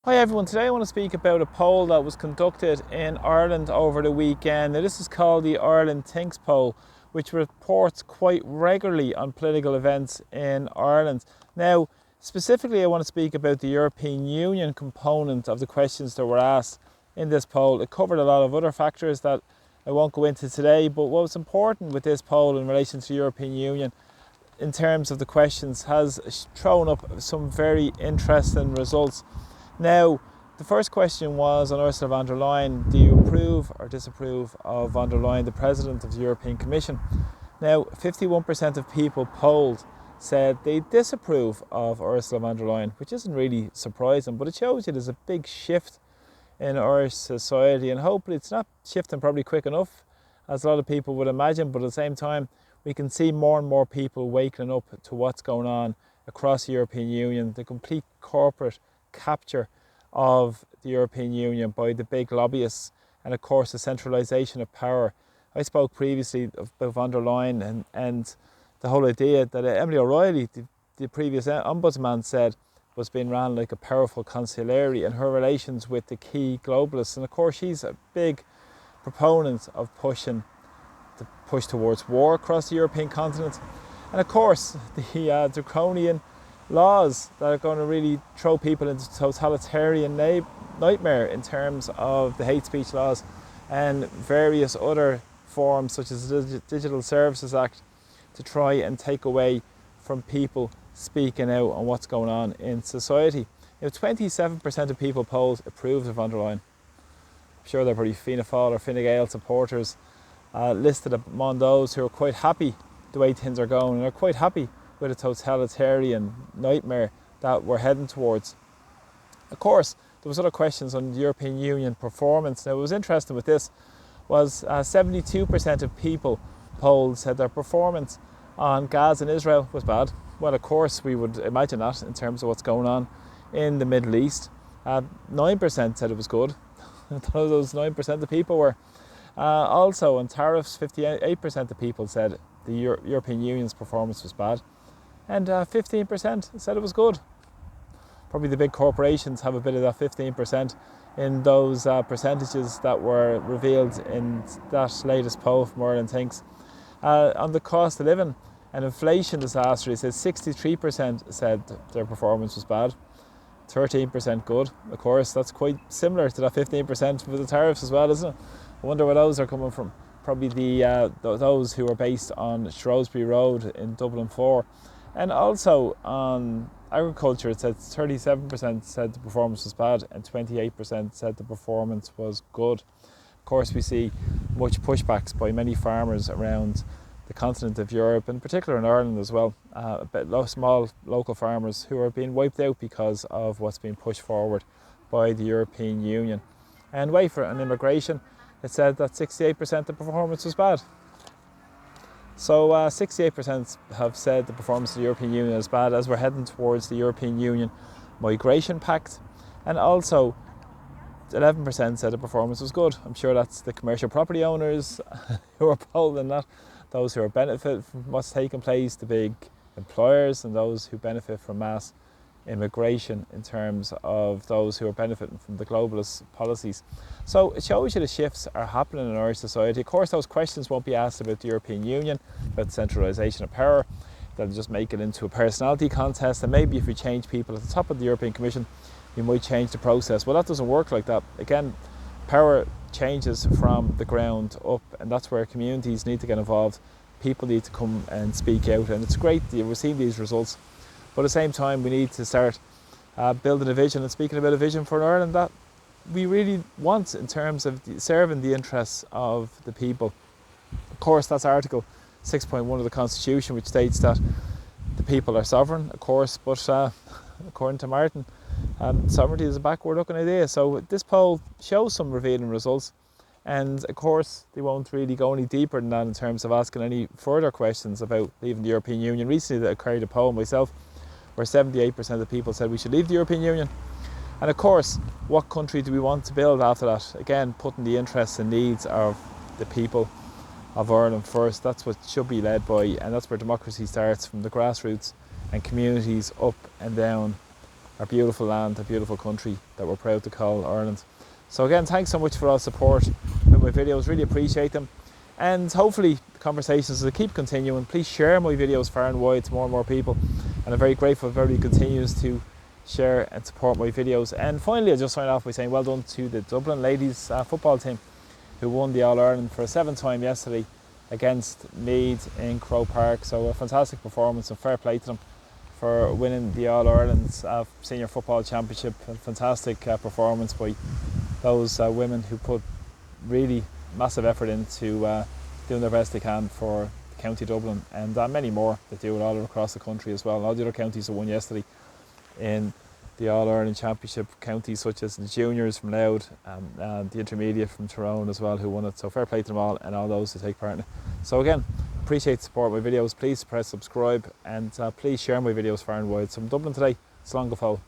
Hi everyone, today I want to speak about a poll that was conducted in Ireland over the weekend. Now, this is called the Ireland Thinks poll, which reports quite regularly on political events in Ireland. Now, specifically I want to speak about the European Union component of the questions that were asked in this poll. It covered a lot of other factors that I won't go into today, but what was important with this poll in relation to the European Union in terms of the questions has thrown up some very interesting results. Now, the first question was on Ursula von der Leyen. Do you approve or disapprove of von der Leyen, the President of the European Commission? Now, 51% of people polled said they disapprove of Ursula von der Leyen, which isn't really surprising, but it shows you there's a big shift in Irish society, and hopefully it's not shifting probably quick enough, as a lot of people would imagine, but at the same time, we can see more and more people waking up to what's going on across the European Union, the complete corporate capture of the European Union by the big lobbyists, and of course the centralisation of power. I spoke previously about von der Leyen and the whole idea that Emily O'Reilly, the previous ombudsman, said was being run like a powerful consigliere, and her relations with the key globalists. And of course she's a big proponent of push towards war across the European continent, and of course the draconian laws that are going to really throw people into totalitarian nightmare in terms of the hate speech laws and various other forms such as the Digital Services Act to try and take away from people speaking out on what's going on in society. 27% of people polled approved of von der Leyen. I'm sure they're probably Fianna Fáil or Fine Gael supporters listed among those who are quite happy the way things are going and are quite happy with a totalitarian nightmare that we're heading towards. Of course, there was other questions on the European Union performance. Now, what was interesting with this was 72% of people polled said their performance on Gaza and Israel was bad. Well, of course, we would imagine that in terms of what's going on in the Middle East. 9% said it was good. Those 9% of people were. Also, on tariffs, 58% of people said the European Union's performance was bad. And 15% said it was good. Probably the big corporations have a bit of that 15% in those percentages that were revealed in that latest poll from Ireland Thinks. On the cost of living and inflation disaster, it says 63% said their performance was bad, 13% good. Of course, that's quite similar to that 15% with the tariffs as well, isn't it? I wonder where those are coming from. Probably those who are based on Shrewsbury Road in Dublin 4. And also on agriculture, it said 37% said the performance was bad and 28% said the performance was good. Of course, we see much pushbacks by many farmers around the continent of Europe, in particular in Ireland as well. Small local farmers who are being wiped out because of what's being pushed forward by the European Union. And on immigration, it said that 68% the performance was bad. So 68% have said the performance of the European Union is bad as we're heading towards the European Union Migration Pact, and also 11% said the performance was good. I'm sure that's the commercial property owners who are polled in that, those who are benefit from what's taking place, the big employers, and those who benefit from mass immigration in terms of those who are benefiting from the globalist policies. So it shows you the shifts are happening in Irish society. Of course, those questions won't be asked about the European Union, about the centralisation of power. They'll just make it into a personality contest, and maybe if we change people at the top of the European Commission, we might change the process. Well, that doesn't work like that. Again, power changes from the ground up, and that's where communities need to get involved. People need to come and speak out, and it's great that we're seeing these results. But at the same time, we need to start building a vision and speaking about a vision for Ireland that we really want in terms of serving the interests of the people. Of course, that's Article 6.1 of the Constitution, which states that the people are sovereign, of course, but according to Martin, sovereignty is a backward-looking idea. So this poll shows some revealing results, and of course, they won't really go any deeper than that in terms of asking any further questions about leaving the European Union. Recently, I carried a poll myself where 78% of people said we should leave the European Union. And of course, what country do we want to build after that? Again, putting the interests and needs of the people of Ireland first. That's what should be led by, and that's where democracy starts, from the grassroots and communities up and down our beautiful land, our beautiful country that we're proud to call Ireland. So again, thanks so much for all the support with my videos, really appreciate them. And hopefully the conversations will keep continuing. Please share my videos far and wide to more and more people. And I'm very grateful if everybody continues to share and support my videos. And finally, I'll just sign off by saying well done to the Dublin ladies football team, who won the All-Ireland for a 7th time yesterday against Meath in Croke Park. So a fantastic performance, and fair play to them for winning the All-Ireland Senior Football Championship. A fantastic performance by those women who put really massive effort into doing their best they can for County Dublin, and many more that do it all across the country as well. All the other counties that won yesterday in the All-Ireland Championship, counties such as the juniors from Louth and the intermediate from Tyrone as well, who won it. So fair play to them all and all those who take part in it. So again, appreciate the support of my videos. Please press subscribe, and please share my videos far and wide. So from Dublin today, Slán go fóill.